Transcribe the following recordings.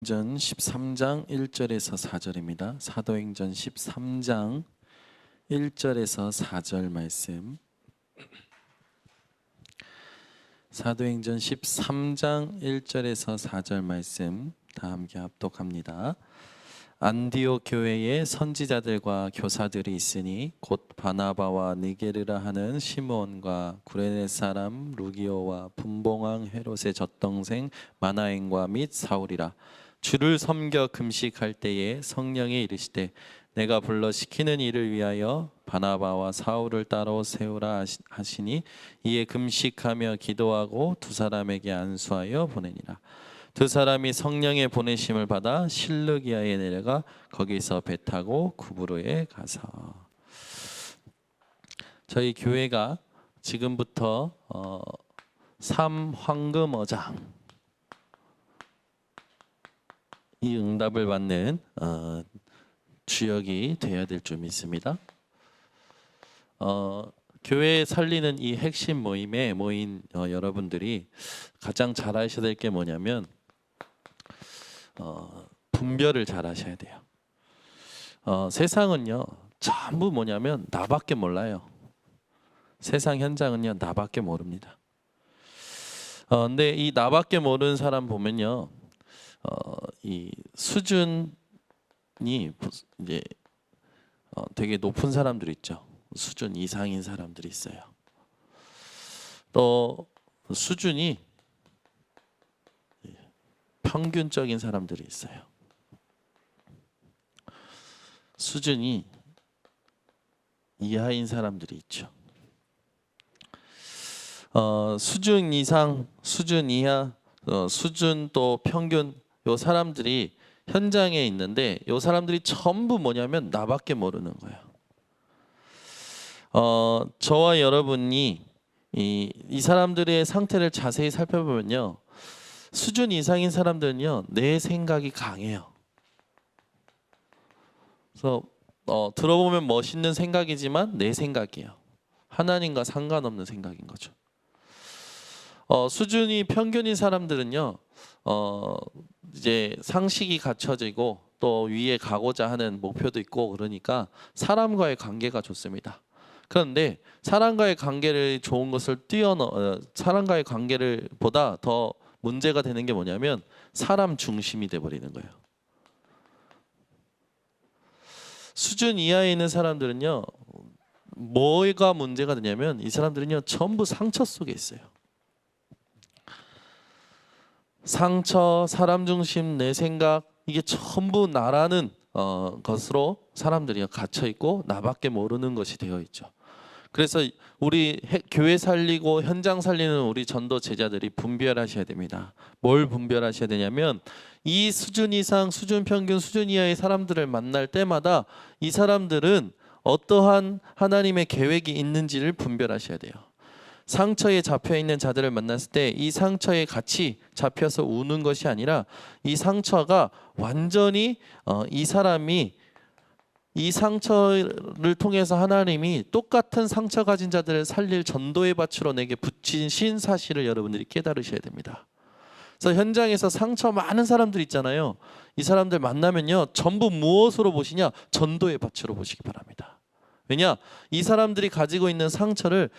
전 13장 1절에서 4절입니다. 사도행전 13장 1절에서 4절 말씀. 사도행전 13장 1절에서 4절 말씀 다 함께 합독합니다. 안디옥 교회에 선지자들과 교사들이 있으니 곧 바나바와 니게르라 하는 시므온과 구레네 사람 루기오와 분봉왕 헤롯의 젖동생 마나엔과 및 사울이라. 주를 섬겨 금식할 때에 성령이 이르시되 내가 불러 시키는 일을 위하여 바나바와 사울을 따로 세우라 하시니 이에 금식하며 기도하고 두 사람에게 안수하여 보내니라. 두 사람이 성령의 보내심을 받아 실르기아에 내려가 거기서 배 타고 구브로에 가서. 저희 교회가 지금부터 삼황금어장 이 응답을 받는 주역이 되어야 될 줄 믿습니다. 교회 살리는 이 핵심 모임에 모인 여러분들이 가장 잘 하셔야 될 게 뭐냐면 분별을 잘 하셔야 돼요. 세상은요 전부 뭐냐면 나밖에 몰라요. 세상 현장은요 나밖에 모릅니다. 근데 이 나밖에 모르는 사람 보면요 이 수준이 이제 되게 높은 사람들 있죠. 수준 이상인 사람들이 있어요. 또 수준이 평균적인 사람들이 있어요. 수준이 이하인 사람들이 있죠. 수준 이상, 수준 이하, 수준 또 평균 요 사람들이 현장에 있는데 요 사람들이 전부 뭐냐면 나밖에 모르는 거예요. 저와 여러분이 이 사람들의 상태를 자세히 살펴보면요. 수준 이상인 사람들은요. 내 생각이 강해요. 그래서 들어보면 멋있는 생각이지만 내 생각이에요. 하나님과 상관없는 생각인 거죠. 수준이 평균인 사람들은요. 이제 상식이 갖춰지고 또 위에 가고자 하는 목표도 있고 그러니까 사람과의 관계가 좋습니다. 그런데 사람과의 관계를 좋은 것을 사람과의 관계를 보다 더 문제가 되는 게 뭐냐면 사람 중심이 돼 버리는 거예요. 수준 이하에 있는 사람들은요. 뭐가 문제가 되냐면 이 사람들은요. 전부 상처 속에 있어요. 상처, 사람 중심, 내 생각 이게 전부 나라는 것으로 사람들이 갇혀 있고 나밖에 모르는 것이 되어 있죠. 그래서 우리 교회 살리고 현장 살리는 우리 전도 제자들이 분별하셔야 됩니다. 뭘 분별하셔야 되냐면 이 수준 이상, 수준 평균, 수준 이하의 사람들을 만날 때마다 이 사람들은 어떠한 하나님의 계획이 있는지를 분별하셔야 돼요. 상처에 잡혀있는 자들을 만났을 때 이 상처에 같이 잡혀서 우는 것이 아니라 이 상처가 완전히 이 사람이 이 상처를 통해서 하나님이 똑같은 상처 가진 자들을 살릴 전도의 밭으로 내게 붙이신 사실을 여러분들이 깨달으셔야 됩니다. 그래서 현장에서 상처 많은 사람들 있잖아요. 이 사람들 만나면요 전부 무엇으로 보시냐? 전도의 밭으로 보시기 바랍니다. 왜냐? 이 사람들이 가지고 있는 상처를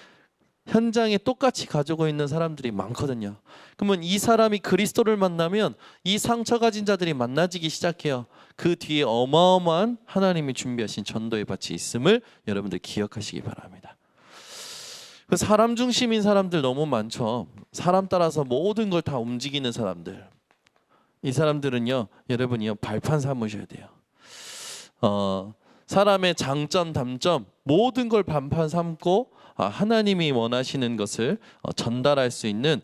현장에 똑같이 가지고 있는 사람들이 많거든요. 그러면 이 사람이 그리스도를 만나면 이 상처 가진 자들이 만나지기 시작해요. 그 뒤에 어마어마한 하나님이 준비하신 전도의 밭이 있음을 여러분들 기억하시기 바랍니다. 사람 중심인 사람들 너무 많죠. 사람 따라서 모든 걸 다 움직이는 사람들. 이 사람들은요, 여러분이요 발판 삼으셔야 돼요. 사람의 장점, 단점 모든 걸 발판 삼고 하나님이 원하시는 것을 전달할 수 있는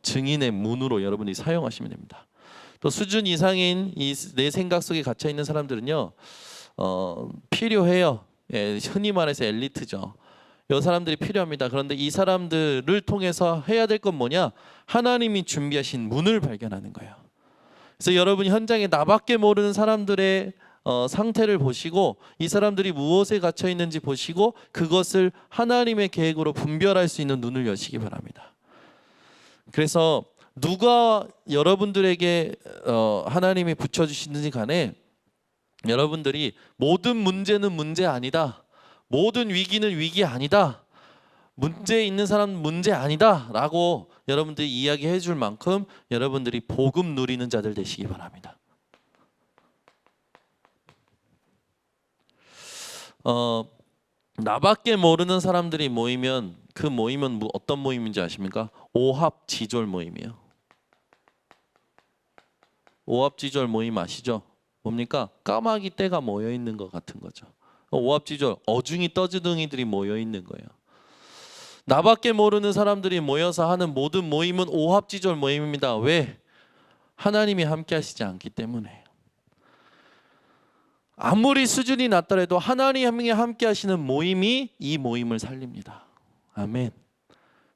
증인의 문으로 여러분이 사용하시면 됩니다. 또 수준 이상인 이 내 생각 속에 갇혀 있는 사람들은요 필요해요. 예, 흔히 말해서 엘리트죠. 이 사람들이 필요합니다. 그런데 이 사람들을 통해서 해야 될 건 뭐냐? 하나님이 준비하신 문을 발견하는 거예요. 그래서 여러분이 현장에 나밖에 모르는 사람들의 상태를 보시고 이 사람들이 무엇에 갇혀 있는지 보시고 그것을 하나님의 계획으로 분별할 수 있는 눈을 여시기 바랍니다. 그래서 누가 여러분들에게 하나님이 붙여주시든지 간에 여러분들이 모든 문제는 문제 아니다, 모든 위기는 위기 아니다, 문제 있는 사람 문제 아니다 라고 여러분들이 이야기해 줄 만큼 여러분들이 복음 누리는 자들 되시기 바랍니다. 나밖에 모르는 사람들이 모이면 그 모임은 어떤 모임인지 아십니까? 오합지졸 모임이에요. 오합지졸 모임 아시죠? 뭡니까? 까마귀 떼가 모여 있는 것 같은 거죠. 오합지졸, 어중이 떠주둥이들이 모여 있는 거예요. 나밖에 모르는 사람들이 모여서 하는 모든 모임은 오합지졸 모임입니다. 왜? 하나님이 함께 하시지 않기 때문에. 아무리 수준이 낮더라도 하나님이 함께 하시는 모임이 이 모임을 살립니다. 아멘.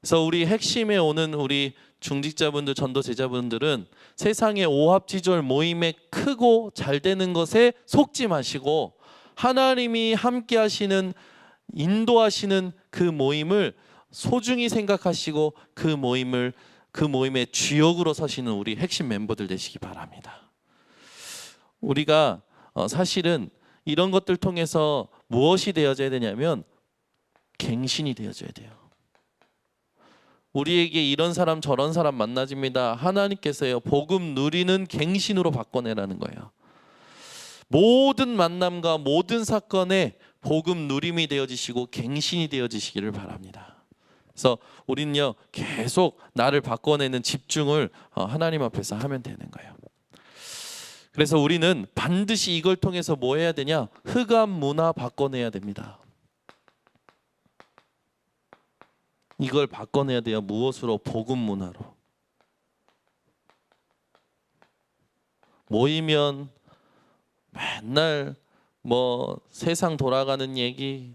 그래서 우리 핵심에 오는 우리 중직자분들, 전도 제자분들은 세상의 오합지졸 모임에 크고 잘 되는 것에 속지 마시고 하나님이 함께 하시는, 인도하시는 그 모임을 소중히 생각하시고 그 모임의 주역으로 서시는 우리 핵심 멤버들 되시기 바랍니다. 우리가 사실은 이런 것들 통해서 무엇이 되어져야 되냐면 갱신이 되어져야 돼요. 우리에게 이런 사람 저런 사람 만나집니다. 하나님께서요, 복음 누리는 갱신으로 바꿔내라는 거예요. 모든 만남과 모든 사건에 복음 누림이 되어지시고 갱신이 되어지시기를 바랍니다. 그래서 우리는요, 계속 나를 바꿔내는 집중을 하나님 앞에서 하면 되는 거예요. 그래서 우리는 반드시 이걸 통해서 뭐 해야 되냐? 흑암 문화 바꿔내야 됩니다. 이걸 바꿔내야 돼요. 무엇으로? 복음 문화로. 모이면 맨날 뭐 세상 돌아가는 얘기,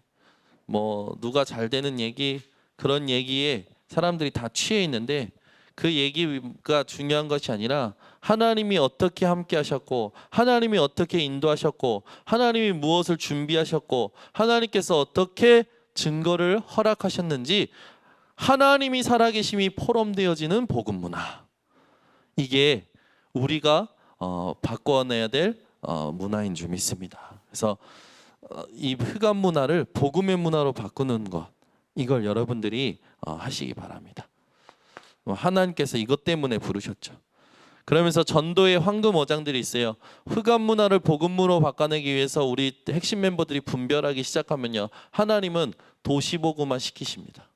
뭐 누가 잘 되는 얘기, 그런 얘기에 사람들이 다 취해 있는데 그 얘기가 중요한 것이 아니라 하나님이 어떻게 함께 하셨고, 하나님이 어떻게 인도하셨고, 하나님이 무엇을 준비하셨고, 하나님께서 어떻게 증거를 허락하셨는지, 하나님이 살아계심이 포럼되어지는 복음 문화, 이게 우리가 바꿔내야 될 문화인 줄 믿습니다. 그래서 이 흑암 문화를 복음의 문화로 바꾸는 것, 이걸 여러분들이 하시기 바랍니다. 하나님께서 이것 때문에 부르셨죠. 그러면서 전도의 황금 어장들이 있어요. 흑암 문화를 복음으로 바꿔내기 위해서 우리 핵심 멤버들이 분별하기 시작하면요, 하나님은 도시복음화 시키십니다.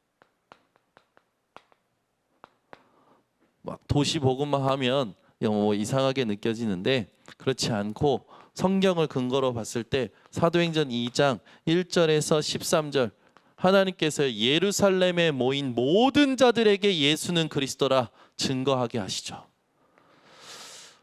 막 도시복음화 하면 뭐 이상하게 느껴지는데 그렇지 않고 성경을 근거로 봤을 때 사도행전 2장 1절에서 13절, 하나님께서 예루살렘에 모인 모든 자들에게 예수는 그리스도라 증거하게 하시죠.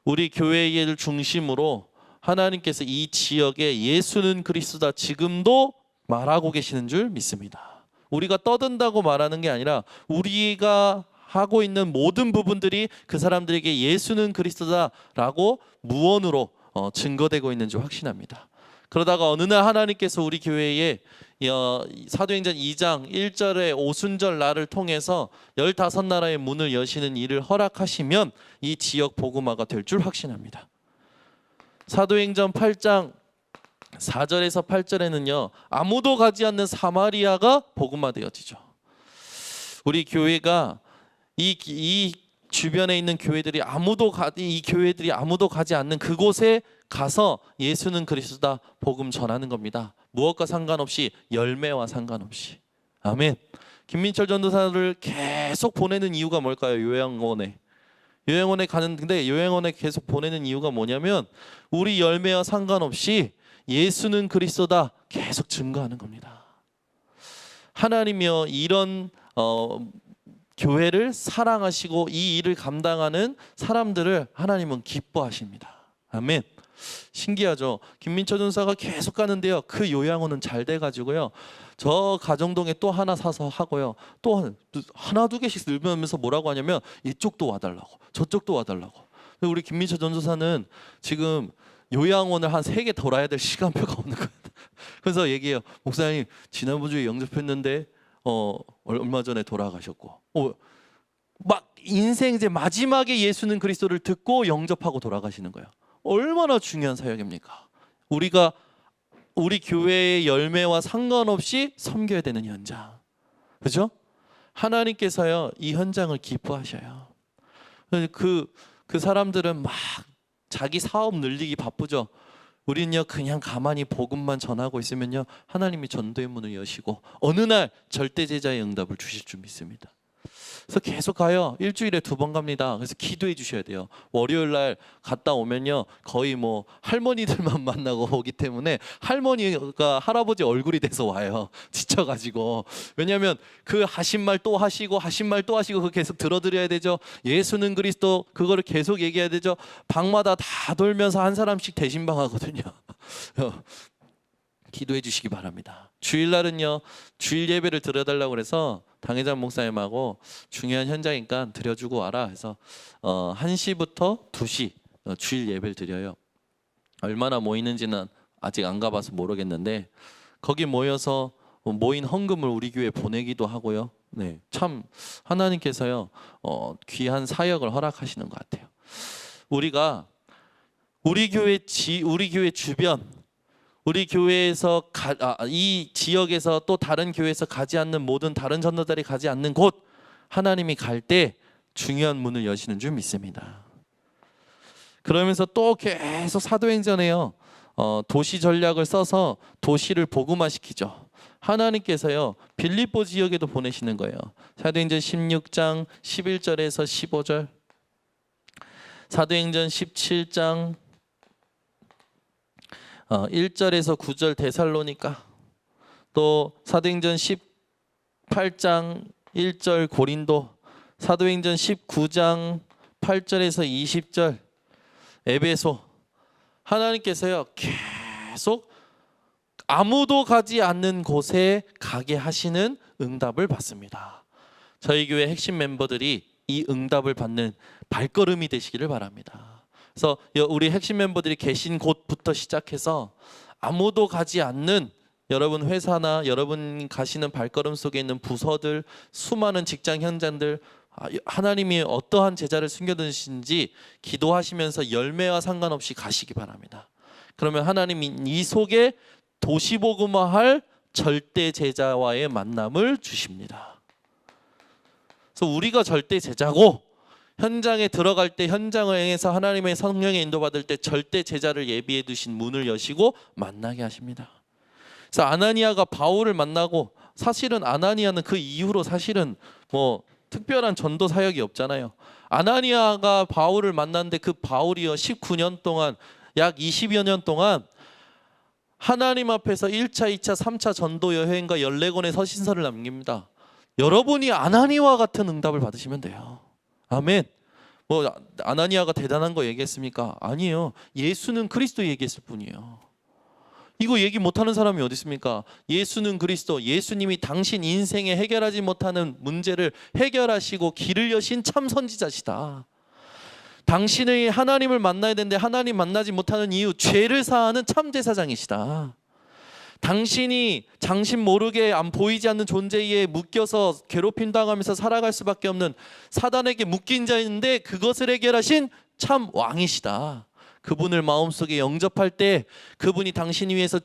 우리 교회를 중심으로 하나님께서 이 지역에 예수는 그리스도다 지금도 말하고 계시는 줄 믿습니다. 우리가 떠든다고 말하는 게 아니라 우리가 하고 있는 모든 부분들이 그 사람들에게 예수는 그리스도다라고 무언으로 증거되고 있는 줄 확신합니다. 그러다가 어느 날 하나님께서 우리 교회에 사도행전 2장 1절의 오순절 날을 통해서 15나라의 문을 여시는 일을 허락하시면 이 지역 복음화가 될 줄 확신합니다. 사도행전 8장 4절에서 8절에는요, 아무도 가지 않는 사마리아가 복음화되어지죠. 우리 교회가 이 주변에 있는 교회들이 이 교회들이 아무도 가지 않는 그곳에 가서 예수는 그리스도다 복음 전하는 겁니다. 무엇과 상관없이, 열매와 상관없이. 아멘. 김민철 전도사를 계속 보내는 이유가 뭘까요? 요양원에 가는데 요양원에 계속 보내는 이유가 뭐냐면 우리 열매와 상관없이 예수는 그리스도다 계속 증거하는 겁니다. 하나님이요, 이런 교회를 사랑하시고 이 일을 감당하는 사람들을 하나님은 기뻐하십니다. 아멘. 신기하죠. 김민철 전사가 계속 가는데요, 그 요양원은 잘 돼가지고요, 저 가정동에 또 하나 사서 하고요, 또 하나 두 개씩 늘면서 뭐라고 하냐면 이쪽도 와달라고 저쪽도 와달라고. 우리 김민철 전도사는 지금 요양원을 한 3개 돌아야 될 시간표가 없는 거예요. 그래서 얘기해요. 목사님, 지난번 주에 영접했는데 얼마 전에 돌아가셨고, 막 인생 이제 마지막에 예수는 그리스도를 듣고 영접하고 돌아가시는 거예요. 얼마나 중요한 사역입니까? 우리가 우리 교회의 열매와 상관없이 섬겨야 되는 현장. 그죠? 하나님께서요, 이 현장을 기뻐하셔요. 그 사람들은 막 자기 사업 늘리기 바쁘죠. 우리는요, 그냥 가만히 복음만 전하고 있으면요, 하나님이 전도의 문을 여시고 어느 날 절대 제자의 응답을 주실 줄 믿습니다. 그래서 계속 가요. 일주일에 2번 갑니다. 그래서 기도해 주셔야 돼요. 월요일 날 갔다 오면요, 거의 뭐 할머니들만 만나고 오기 때문에 할머니가 할아버지 얼굴이 돼서 와요. 지쳐가지고. 왜냐하면 그 하신 말 또 하시고 하신 말 또 하시고 그거 계속 들어드려야 되죠. 예수는 그리스도 그거를 계속 얘기해야 되죠. 방마다 다 돌면서 한 사람씩 대신방 하거든요. 기도해 주시기 바랍니다. 주일날은요, 주일 예배를 드려달라고 그래서 당회장 목사님하고 중요한 현장이니까 드려주고 와라 해서 1시부터 2시 주일 예배를 드려요. 얼마나 모이는지는 아직 안 가봐서 모르겠는데 거기 모여서 모인 헌금을 우리 교회에 보내기도 하고요. 네, 참 하나님께서요, 귀한 사역을 허락하시는 것 같아요. 우리가 우리 교회 주변, 우리 교회에서 이 지역에서 또 다른 교회에서 가지 않는 모든 다른 전도자들이 가지 않는 곳, 하나님이 갈 때 중요한 문을 여시는 줄 믿습니다. 그러면서 또 계속 사도행전에요, 도시 전략을 써서 도시를 복음화시키죠. 하나님께서요, 빌립보 지역에도 보내시는 거예요. 사도행전 16장 11절에서 15절, 사도행전 17장 1절에서 9절 데살로니가, 또 사도행전 18장 1절 고린도, 사도행전 19장 8절에서 20절 에베소. 하나님께서요, 계속 아무도 가지 않는 곳에 가게 하시는 응답을 받습니다. 저희 교회 핵심 멤버들이 이 응답을 받는 발걸음이 되시기를 바랍니다. 그래서 우리 핵심 멤버들이 계신 곳부터 시작해서 아무도 가지 않는 여러분 회사나 여러분 가시는 발걸음 속에 있는 부서들, 수많은 직장 현장들, 하나님이 어떠한 제자를 숨겨두신지 기도하시면서 열매와 상관없이 가시기 바랍니다. 그러면 하나님이 이 속에 도시복음화할 절대 제자와의 만남을 주십니다. 그래서 우리가 절대 제자고, 현장에 들어갈 때 현장을 행해서 하나님의 성령의 인도받을 때 절대 제자를 예비해 두신 문을 여시고 만나게 하십니다. 그래서 아나니아가 바울을 만나고, 사실은 아나니아는 그 이후로 사실은 뭐 특별한 전도 사역이 없잖아요. 아나니아가 바울을 만났는데 그 바울이요, 19년 동안, 약 20여 년 동안 하나님 앞에서 1차, 2차, 3차 전도 여행과 14권의 서신서를 남깁니다. 여러분이 아나니아와 같은 응답을 받으시면 돼요. 아멘. 뭐 아나니아가 대단한 거 얘기했습니까? 아니에요. 예수는 그리스도 얘기했을 뿐이에요. 이거 얘기 못하는 사람이 어디 있습니까? 예수는 그리스도, 예수님이 당신 인생에 해결하지 못하는 문제를 해결하시고 길을 여신 참 선지자시다. 당신의 하나님을 만나야 되는데 하나님 만나지 못하는 이유, 죄를 사하는 참 제사장이시다. 당신이 당신 모르게 안 보이지 않는 존재에 묶여서 괴롭힘 당하면서 살아갈 수밖에 없는 사단에게 묶인 자인데 그것을 해결하신 참 왕이시다. 그분을 마음속에 영접할 때 그분이 당신 위해서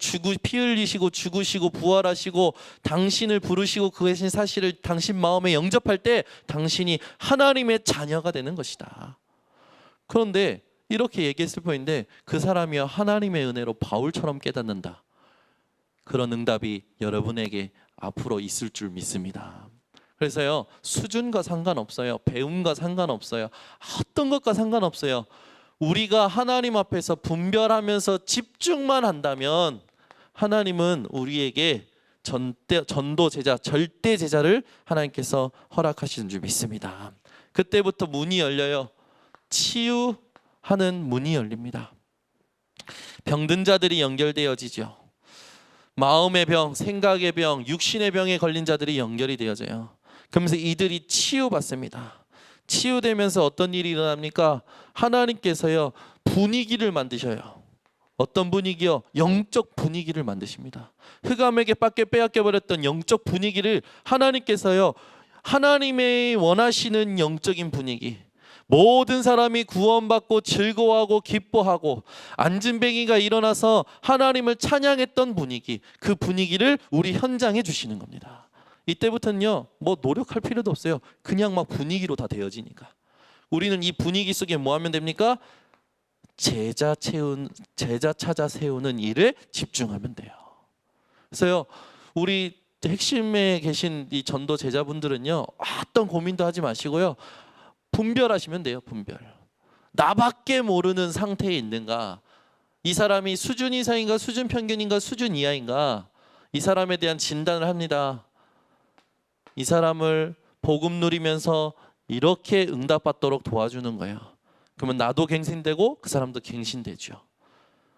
피 흘리시고 죽으시고 부활하시고 당신을 부르시고 그 계신 사실을 당신 마음에 영접할 때 당신이 하나님의 자녀가 되는 것이다. 그런데 이렇게 얘기했을 뿐인데 그 사람이요, 하나님의 은혜로 바울처럼 깨닫는다. 그런 응답이 여러분에게 앞으로 있을 줄 믿습니다. 그래서요, 수준과 상관없어요. 배움과 상관없어요. 어떤 것과 상관없어요. 우리가 하나님 앞에서 분별하면서 집중만 한다면 하나님은 우리에게 전도 제자, 절대 제자를 하나님께서 허락하시는 줄 믿습니다. 그때부터 문이 열려요. 치유하는 문이 열립니다. 병든 자들이 연결되어지죠. 마음의 병, 생각의 병, 육신의 병에 걸린 자들이 연결이 되어져요. 그러면서 이들이 치유받습니다. 치유되면서 어떤 일이 일어납니까? 하나님께서요, 분위기를 만드셔요. 어떤 분위기요? 영적 분위기를 만드십니다. 흑암에게 밖에 빼앗겨 버렸던 영적 분위기를 하나님께서요, 하나님의 원하시는 영적인 분위기, 모든 사람이 구원받고 즐거워하고 기뻐하고 안진뱅이가 일어나서 하나님을 찬양했던 분위기, 그 분위기를 우리 현장에 주시는 겁니다. 이때부터는요, 뭐 노력할 필요도 없어요. 그냥 막 분위기로 다 되어지니까. 우리는 이 분위기 속에 뭐 하면 됩니까? 제자 찾아 세우는 일에 집중하면 돼요. 그래서요, 우리 핵심에 계신 이 전도 제자분들은요, 어떤 고민도 하지 마시고요, 분별하시면 돼요. 분별. 나밖에 모르는 상태에 있는가, 이 사람이 수준 이상인가 수준 평균인가 수준 이하인가, 이 사람에 대한 진단을 합니다. 이 사람을 복음 누리면서 이렇게 응답받도록 도와주는 거예요. 그러면 나도 갱신되고 그 사람도 갱신되죠.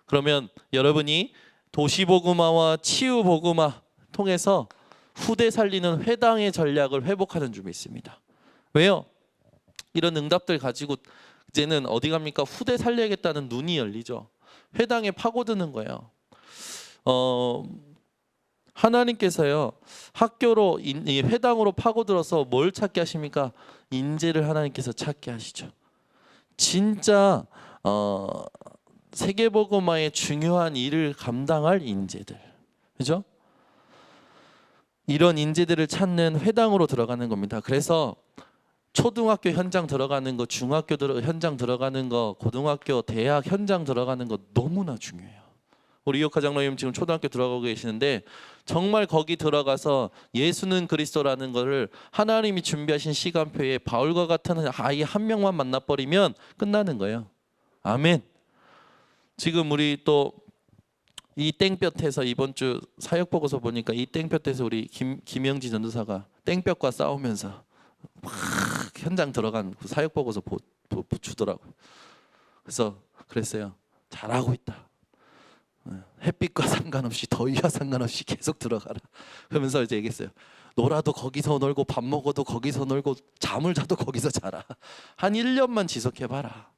그러면 여러분이 도시복음화와 치유복음화 통해서 후대 살리는 회당의 전략을 회복하는 줄 믿습니다. 왜요? 이런 응답들 가지고 이제는 어디 갑니까? 후대 살려야겠다는 눈이 열리죠. 회당에 파고드는 거예요. 하나님께서요, 학교로 회당으로 파고들어서 뭘 찾게 하십니까? 인재를 하나님께서 찾게 하시죠. 진짜 세계복음화의 중요한 일을 감당할 인재들, 그죠? 이런 인재들을 찾는 회당으로 들어가는 겁니다. 그래서 초등학교 현장 들어가는 거, 중학교 현장 들어가는 거, 고등학교, 대학 현장 들어가는 거 너무나 중요해요. 우리 이혁하 장로님 지금 초등학교 들어가고 계시는데, 정말 거기 들어가서 예수는 그리스도라는 것을 하나님이 준비하신 시간표에 바울과 같은 아이 한 명만 만나버리면 끝나는 거예요. 아멘. 지금 우리 또 이 땡볕에서 이번 주 사역 보고서 보니까 이 땡볕에서 우리 김영지 전도사가 땡볕과 싸우면서 막 현장 들어간 그 사역 보고서 주더라고요. 그래서 그랬어요. 잘하고 있다. 햇빛과 상관없이 더위와 상관없이 계속 들어가라. 그러면서 이제 얘기했어요. 놀아도 거기서 놀고 밥 먹어도 거기서 놀고 잠을 자도 거기서 자라. 한 1년만 지속해봐라.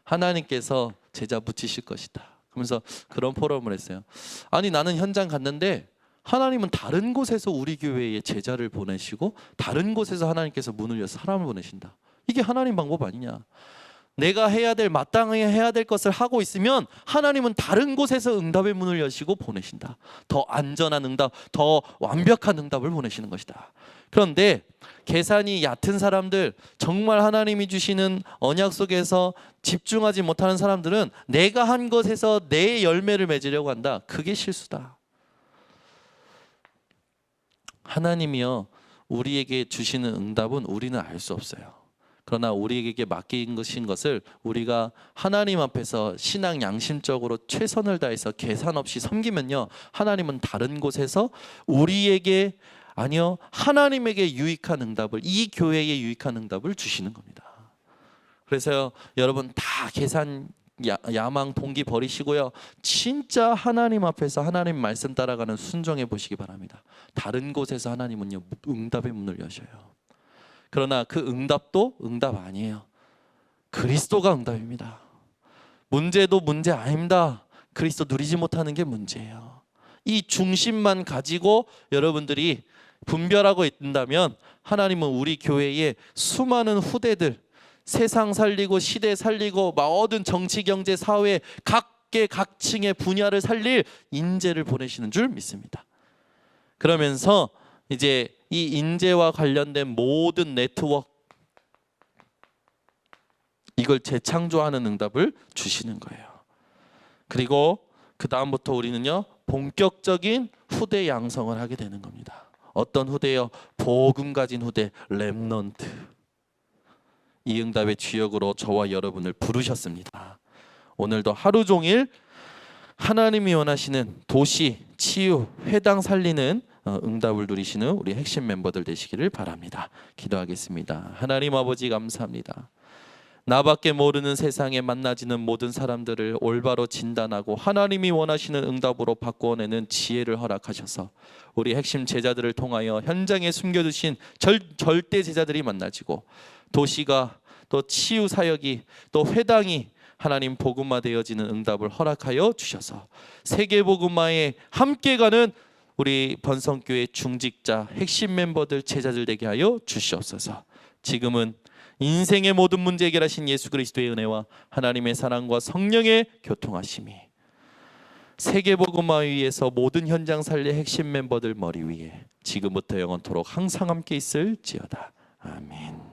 하나님께서 제자 붙이실 것이다. 그러면서 그런 포럼을 했어요. 아니, 나는 현장 갔는데 하나님은 다른 곳에서 우리 교회에 제자를 보내시고 다른 곳에서 하나님께서 문을 열어서 사람을 보내신다. 이게 하나님 방법 아니냐. 내가 해야 될, 마땅히 해야 될 것을 하고 있으면 하나님은 다른 곳에서 응답의 문을 여시고 보내신다. 더 안전한 응답, 더 완벽한 응답을 보내시는 것이다. 그런데 계산이 얕은 사람들, 정말 하나님이 주시는 언약 속에서 집중하지 못하는 사람들은 내가 한 것에서 내 열매를 맺으려고 한다. 그게 실수다. 하나님이요, 우리에게 주시는 응답은 우리는 알 수 없어요. 그러나 우리에게 맡긴 것을 우리가 하나님 앞에서 신앙 양심적으로 최선을 다해서 계산 없이 섬기면요, 하나님은 다른 곳에서 우리에게, 아니요, 하나님에게 유익한 응답을, 이 교회에 유익한 응답을 주시는 겁니다. 그래서요, 여러분 다 계산 야망 동기 버리시고요, 진짜 하나님 앞에서 하나님 말씀 따라가는 순종해 보시기 바랍니다. 다른 곳에서 하나님은요, 응답의 문을 여셔요. 그러나 그 응답도 응답 아니에요. 그리스도가 응답입니다. 문제도 문제 아닙니다. 그리스도 누리지 못하는 게 문제예요. 이 중심만 가지고 여러분들이 분별하고 있다면 하나님은 우리 교회에 수많은 후대들, 세상 살리고 시대 살리고 모든 정치, 경제, 사회 각계 각층의 분야를 살릴 인재를 보내시는 줄 믿습니다. 그러면서 이제 이 인재와 관련된 모든 네트워크, 이걸 재창조하는 응답을 주시는 거예요. 그리고 그 다음부터 우리는요, 본격적인 후대 양성을 하게 되는 겁니다. 어떤 후대요? 복음 가진 후대, 렘넌트. 이 응답의 주역으로 저와 여러분을 부르셨습니다. 오늘도 하루 종일 하나님이 원하시는 도시, 치유, 회당 살리는 응답을 누리시는 우리 핵심 멤버들 되시기를 바랍니다. 기도하겠습니다. 하나님 아버지, 감사합니다. 나밖에 모르는 세상에 만나지는 모든 사람들을 올바로 진단하고 하나님이 원하시는 응답으로 바꾸어내는 지혜를 허락하셔서 우리 핵심 제자들을 통하여 현장에 숨겨두신 절대 제자들이 만나지고 도시가, 또 치유 사역이, 또 회당이 하나님 복음화 되어지는 응답을 허락하여 주셔서 세계 복음화에 함께 가는 우리 번성교회 중직자 핵심 멤버들 제자들 되게 하여 주시옵소서. 지금은 인생의 모든 문제 해결하신 예수 그리스도의 은혜와 하나님의 사랑과 성령의 교통하심이 세계복음화 위에서 모든 현장 살리 핵심 멤버들 머리 위에 지금부터 영원토록 항상 함께 있을지어다. 아멘.